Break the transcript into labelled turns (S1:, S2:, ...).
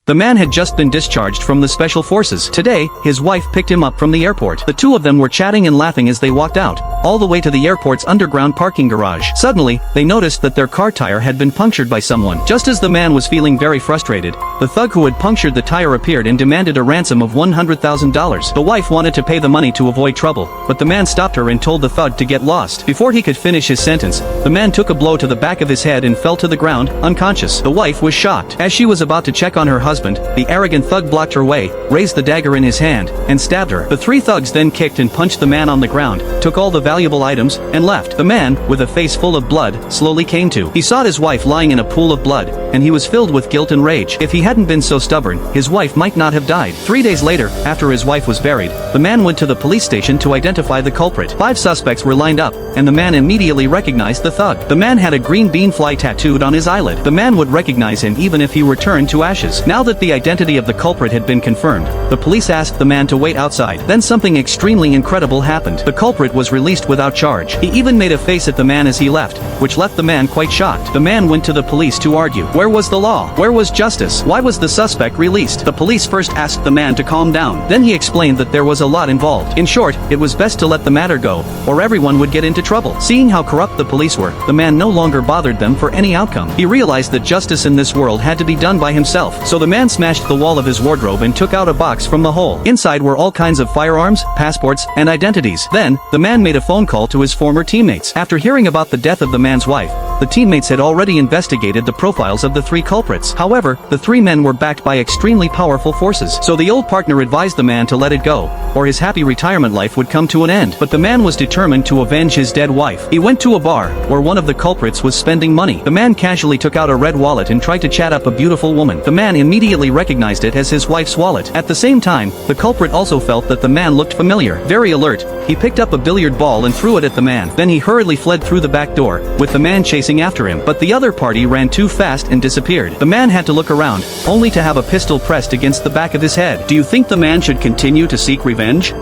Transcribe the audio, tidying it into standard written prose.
S1: The man had just been discharged from the special forces. Today, his wife picked him up from the airport. The two of them were chatting and laughing as they walked out, all the way to the airport's underground parking garage. Suddenly, they noticed that their car tire had been punctured by someone. Just as the man was feeling very frustrated, the thug who had punctured the tire appeared and demanded a ransom of $100,000. The wife wanted to pay the money to avoid trouble, but the man stopped her and told the thug to get lost. Before he could finish his sentence, the man took a blow to the back of his head and fell to the ground, unconscious. The wife was shocked. As she was about to check on her husband, the arrogant thug blocked her way, raised the dagger in his hand, and stabbed her. The three thugs then kicked and punched the man on the ground, took all the valuable items, and left. The man, with a face full of blood, slowly came to. He saw his wife lying in a pool of blood, and he was filled with guilt and rage. If he hadn't been so stubborn, his wife might not have died. 3 days later, after his wife was buried, the man went to the police station to identify the culprit. 5 suspects were lined up, and the man immediately recognized the thug. The man had a green bean fly tattooed on his eyelid. The man would recognize him even if he were turned to ashes. Now that the identity of the culprit had been confirmed, the police asked the man to wait outside. Then something extremely incredible happened. The culprit was released without charge. He even made a face at the man as he left, which left the man quite shocked. The man went to the police to argue. Where was the law? Where was justice? Why was the suspect released? The police first asked the man to calm down. Then he explained that there was a lot involved. In short, it was best to let the matter go, or everyone would get into trouble. Seeing how corrupt the police were, the man no longer bothered them for any outcome. He realized that justice in this world had to be done by himself. So the man smashed the wall of his wardrobe and took out a box from the hole. Inside were all kinds of firearms, passports, and identities. Then, the man made a phone call to his former teammates. After hearing about the death of the man's wife, the teammates had already investigated the profiles of the 3 culprits. However, the 3 men were backed by extremely powerful forces. So the old partner advised the man to let it go, or his happy retirement life would come to an end. But the man was determined to avenge his dead wife. He went to a bar, where one of the culprits was spending money. The man casually took out a red wallet and tried to chat up a beautiful woman. The man immediately recognized it as his wife's wallet. At the same time, the culprit also felt that the man looked familiar. Very alert, he picked up a billiard ball and threw it at the man. Then he hurriedly fled through the back door, with the man chasing after him. But the other party ran too fast and disappeared. The man had to look around, only to have a pistol pressed against the back of his head. Do you think the man should continue to seek revenge?